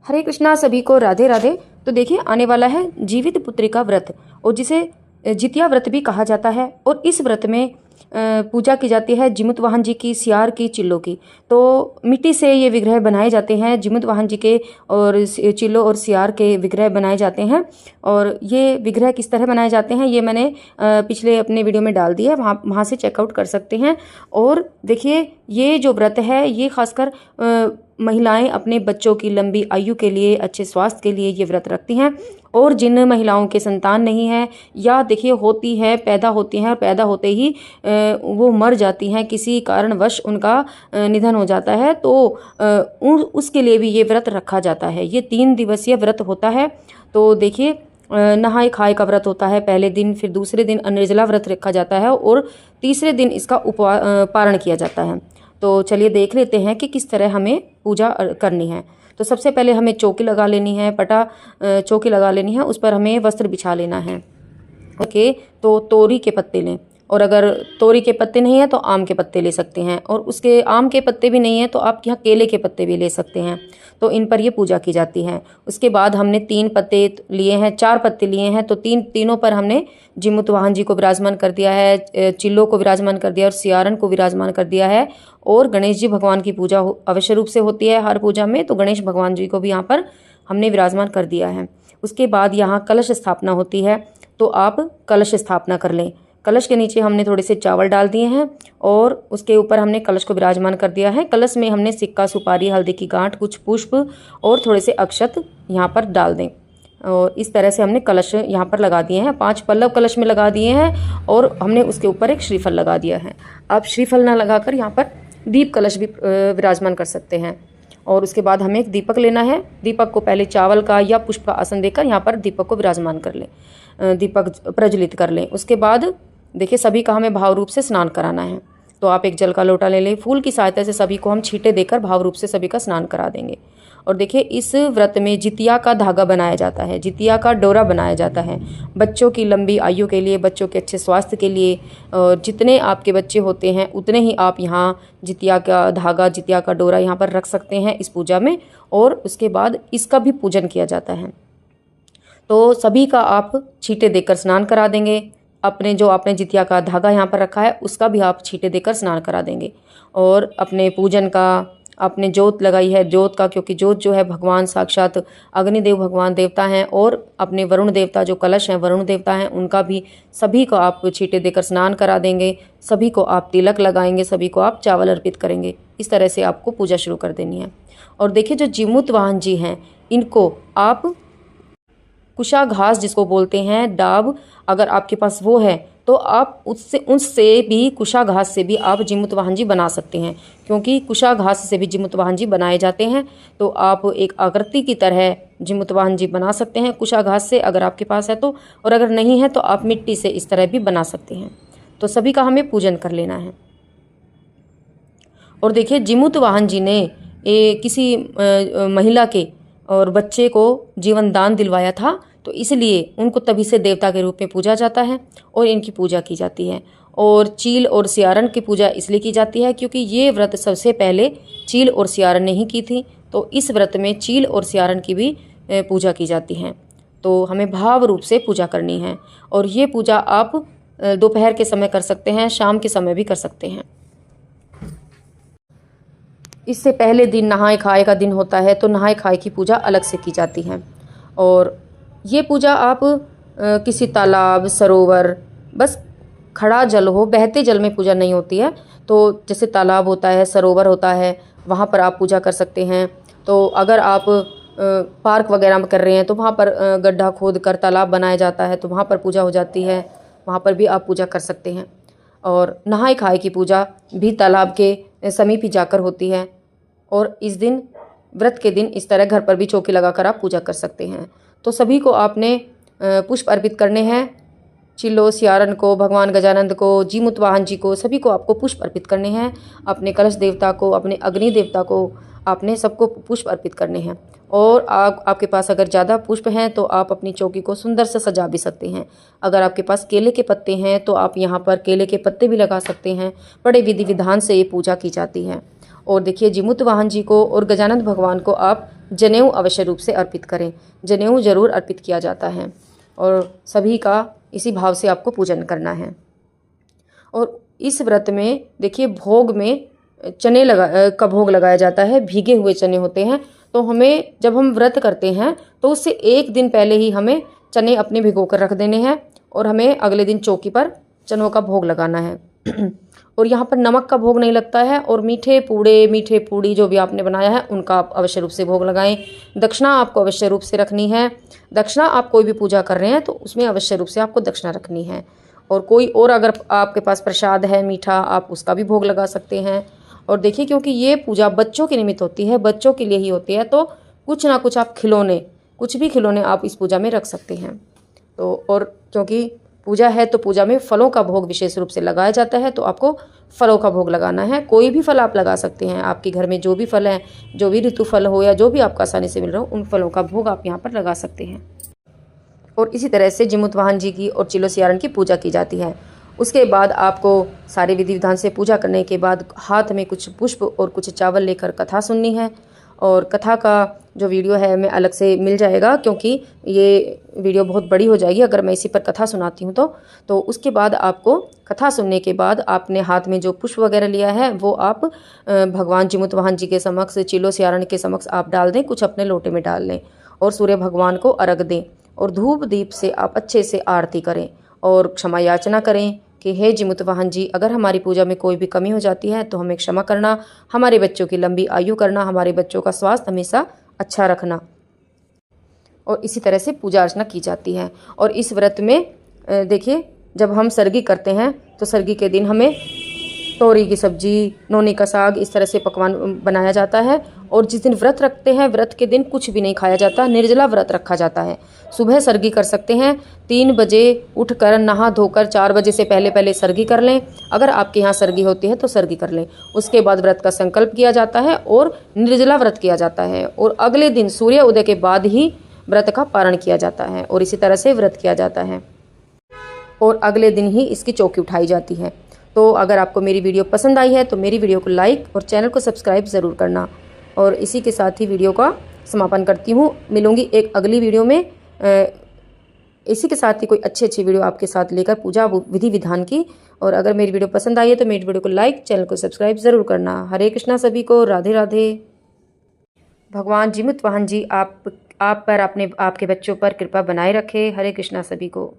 हरे कृष्णा, सभी को राधे राधे। तो देखिए आने वाला है जीवित पुत्री का व्रत, और जिसे जितिया व्रत भी कहा जाता है। और इस व्रत में पूजा की जाती है जिमुत वाहन जी की, सियार की, चिल्लों की। तो मिट्टी से ये विग्रह बनाए जाते हैं, जिमुत वाहन जी के और चिल्लों और सियार के विग्रह बनाए जाते हैं। और ये विग्रह किस तरह बनाए जाते हैं ये मैंने पिछले अपने वीडियो में डाल दिया है, वहाँ से चेकआउट कर सकते हैं। और देखिए ये जो व्रत है ये खासकर महिलाएं अपने बच्चों की लंबी आयु के लिए, अच्छे स्वास्थ्य के लिए ये व्रत रखती हैं। और जिन महिलाओं के संतान नहीं है, या देखिए होती है, पैदा होती हैं और पैदा होते ही वो मर जाती हैं, किसी कारणवश उनका निधन हो जाता है, तो उसके लिए भी ये व्रत रखा जाता है। ये 3 दिवसीय व्रत होता है। तो देखिए नहाय खाए का व्रत होता है पहले दिन, फिर दूसरे दिन निर्जला व्रत रखा जाता है, और तीसरे दिन इसका पारण किया जाता है। तो चलिए देख लेते हैं कि किस तरह हमें पूजा करनी है। तो सबसे पहले हमें चौकी लगा लेनी है, चौकी लगा लेनी है, उस पर हमें वस्त्र बिछा लेना है। ओके, तो तोरी के पत्ते लें, और अगर तोरी के पत्ते नहीं है तो आम के पत्ते ले सकते हैं, और उसके आम के पत्ते भी नहीं है तो आप यहाँ केले के पत्ते भी ले सकते हैं। तो इन पर ये पूजा की जाती है। उसके बाद हमने 3 पत्ते लिए हैं, 4 पत्ते लिए हैं, तो तीनों पर हमने जिमुत वाहन जी को विराजमान कर दिया है, चिल्लों को विराजमान कर दिया और सियारन को विराजमान कर दिया है। और गणेश जी भगवान की पूजा अवश्य रूप से होती है हर पूजा में, तो गणेश भगवान जी को भी यहाँ पर हमने विराजमान कर दिया है। उसके बाद यहाँ कलश स्थापना होती है, तो आप कलश स्थापना कर लें। कलश के नीचे हमने थोड़े से चावल डाल दिए हैं, और उसके ऊपर हमने कलश को विराजमान कर दिया है। कलश में हमने सिक्का, सुपारी, हल्दी की गांठ, कुछ पुष्प और थोड़े से अक्षत यहाँ पर डाल दें। और इस तरह से हमने कलश यहाँ पर लगा दिए हैं, 5 पल्लव कलश में लगा दिए हैं, और हमने उसके ऊपर एक श्रीफल लगा दिया है। आप श्रीफल ना लगाकर यहाँ पर दीप कलश भी विराजमान कर सकते हैं। और उसके बाद हमें एक दीपक लेना है। दीपक को पहले चावल का या पुष्प का आसन देकर यहाँ पर दीपक को विराजमान कर लें, दीपक प्रज्वलित कर लें। उसके बाद देखिए सभी का हमें भाव रूप से स्नान कराना है। तो आप एक जल का लोटा ले लें, फूल की सहायता से सभी को हम छींटे देकर भाव रूप से सभी का स्नान करा देंगे। और देखिए इस व्रत में जितिया का धागा बनाया जाता है, जितिया का डोरा बनाया जाता है बच्चों की लंबी आयु के लिए, बच्चों के अच्छे स्वास्थ्य के लिए। और जितने आपके बच्चे होते हैं उतने ही आप यहाँ जितिया का धागा, जितिया का डोरा यहाँ पर रख सकते हैं इस पूजा में। और उसके बाद इसका भी पूजन किया जाता है। तो सभी का आप छींटे देकर स्नान करा देंगे। अपने जो आपने जितिया का धागा यहाँ पर रखा है उसका भी आप छींटे देकर स्नान करा देंगे। और अपने पूजन का, आपने जोत लगाई है, जोत का, क्योंकि जोत जो है भगवान साक्षात अग्निदेव भगवान देवता हैं, और अपने वरुण देवता जो कलश हैं वरुण देवता हैं, उनका भी सभी को आप छींटे देकर स्नान करा देंगे। सभी को आप तिलक लगाएंगे, सभी को आप चावल अर्पित करेंगे। इस तरह से आपको पूजा शुरू कर देनी है। और देखिए जो जिमुत वाहन जी हैं इनको आप कुशा घास जिसको बोलते हैं, डाब, अगर आपके पास वो है तो आप उससे भी, कुशा घास से भी आप जिमुत वाहन जी बना सकते हैं, क्योंकि कुशा घास से भी जिमुत वाहन जी बनाए जाते हैं। तो आप एक आकृति की तरह जिमुत वाहन जी बना सकते हैं कुशा घास से, अगर आपके पास है तो। और अगर नहीं है तो आप मिट्टी से इस तरह भी बना सकते हैं। तो सभी का हमें पूजन कर लेना है। और देखिए जिमुत वाहन जी ने किसी महिला के और बच्चे को जीवन दान दिलवाया था, तो इसलिए उनको तभी से देवता के रूप में पूजा जाता है और इनकी पूजा की जाती है। और चील और सियारन की पूजा इसलिए की जाती है क्योंकि ये व्रत सबसे पहले चील और सियारन ने ही की थी, तो इस व्रत में चील और सियारन की भी पूजा की जाती है। तो हमें भाव रूप से पूजा करनी है। और ये पूजा आप दोपहर के समय कर सकते हैं, शाम के समय भी कर सकते हैं। इससे पहले दिन नहाय खाए का दिन होता है, तो नहाय खाए की पूजा अलग से की जाती है। और ये पूजा आप किसी तालाब, सरोवर, बस खड़ा जल हो, बहते जल में पूजा नहीं होती है। तो जैसे तालाब होता है, सरोवर होता है, वहाँ पर आप पूजा कर सकते हैं। तो अगर आप पार्क वगैरह में कर रहे हैं तो वहाँ पर गड्ढा खोद कर तालाब बनाया जाता है, तो वहाँ पर पूजा हो जाती है, वहाँ पर भी आप पूजा कर सकते हैं। और नहाय खाए की पूजा भी तालाब के समीप ही जाकर होती है। और इस दिन, व्रत के दिन, इस तरह घर पर भी चौकी लगाकर आप पूजा कर सकते हैं। तो सभी को आपने पुष्प अर्पित करने हैं, चिल्लो, सियारन को, भगवान गजानंद को, जिमुत वाहन जी को, सभी को आपको पुष्प अर्पित करने हैं। अपने कलश देवता को, अपने अग्नि देवता को, आपने सबको पुष्प अर्पित करने हैं। और आपके पास अगर ज़्यादा पुष्प हैं तो आप अपनी चौकी को सुंदर से सजा भी सकते हैं। अगर आपके पास केले के पत्ते हैं तो आप यहाँ पर केले के पत्ते भी लगा सकते हैं। बड़े विधि विधान से ये पूजा की जाती है। और देखिए जिमुत वाहन जी को और गजानंद भगवान को आप जनेऊ अवश्य रूप से अर्पित करें। जनेऊ जरूर अर्पित किया जाता है और सभी का इसी भाव से आपको पूजन करना है। और इस व्रत में देखिए भोग में चने का भोग लगाया जाता है, भीगे हुए चने होते हैं। तो हमें जब हम व्रत करते हैं तो उससे एक दिन पहले ही हमें चने अपने भिगो कर रख देने हैं और हमें अगले दिन चौकी पर चनों का भोग लगाना है। और यहाँ पर नमक का भोग नहीं लगता है। और मीठे पूड़ी जो भी आपने बनाया है उनका आप अवश्य रूप से भोग लगाएं। दक्षिणा आपको अवश्य रूप से रखनी है। दक्षिणा आप कोई भी पूजा कर रहे हैं तो उसमें अवश्य रूप से आपको दक्षिणा रखनी है। और कोई और अगर आपके पास प्रसाद है मीठा, आप उसका भी भोग लगा सकते हैं। और देखिए क्योंकि ये पूजा बच्चों के निमित्त होती है, बच्चों के लिए ही होती है, तो कुछ ना कुछ आप खिलौने, कुछ भी खिलौने आप इस पूजा में रख सकते हैं। तो और क्योंकि पूजा है तो पूजा में फलों का भोग विशेष रूप से लगाया जाता है, तो आपको फलों का भोग लगाना है। कोई भी फल आप लगा सकते हैं, आपके घर में जो भी फल हैं, जो भी ऋतु फल हो या जो भी आपको आसानी से मिल रहा हो, उन फलों का भोग आप यहाँ पर लगा सकते हैं। और इसी तरह से जिमुत वाहन जी की और चिलो सियारन की पूजा की जाती है। उसके बाद आपको सारे विधि विधान से पूजा करने के बाद हाथ में कुछ पुष्प और कुछ चावल लेकर कथा सुननी है। और कथा का जो वीडियो है मैं अलग से मिल जाएगा, क्योंकि ये वीडियो बहुत बड़ी हो जाएगी अगर मैं इसी पर कथा सुनाती हूँ तो उसके बाद आपको कथा सुनने के बाद आपने हाथ में जो पुष्प वगैरह लिया है वो आप भगवान जिमुत वाहन जी के समक्ष, चिलो सियारन के समक्ष आप डाल दें, कुछ अपने लोटे में डाल लें और सूर्य भगवान को अर्घ दें। और धूप दीप से आप अच्छे से आरती करें और क्षमा याचना करें कि हे जिमुत वाहन जी, अगर हमारी पूजा में कोई भी कमी हो जाती है तो हमें क्षमा करना, हमारे बच्चों की लंबी आयु करना, हमारे बच्चों का स्वास्थ्य हमेशा अच्छा रखना। और इसी तरह से पूजा अर्चना की जाती है। और इस व्रत में देखिए जब हम सरगी करते हैं तो सरगी के दिन हमें तोरी की सब्जी, नोनी का साग, इस तरह से पकवान बनाया जाता है। और जिस दिन व्रत रखते हैं, व्रत के दिन कुछ भी नहीं खाया जाता, निर्जला व्रत रखा जाता है। सुबह सरगी कर सकते हैं, 3 बजे उठकर नहा धोकर 4 बजे से पहले पहले सरगी कर लें। अगर आपके यहाँ सरगी होती है तो सरगी कर लें। उसके बाद व्रत का संकल्प किया जाता है और निर्जला व्रत किया जाता है। और अगले दिन सूर्य उदय के बाद ही व्रत का पारण किया जाता है और इसी तरह से व्रत किया जाता है। और अगले दिन ही इसकी चौकी उठाई जाती है। तो अगर आपको मेरी वीडियो पसंद आई है तो मेरी वीडियो को लाइक और चैनल को सब्सक्राइब ज़रूर करना। और इसी के साथ ही वीडियो का समापन करती हूँ। मिलूंगी एक अगली वीडियो में इसी के साथ ही कोई अच्छी वीडियो आपके साथ लेकर पूजा विधि विधान की। और अगर मेरी वीडियो पसंद आई है तो मेरी वीडियो को लाइक, चैनल को सब्सक्राइब ज़रूर करना। हरे कृष्णा सभी को, राधे राधे। भगवान जिमुत वाहन जी आप पर आपके बच्चों पर कृपा बनाए रखे। हरे कृष्णा सभी को।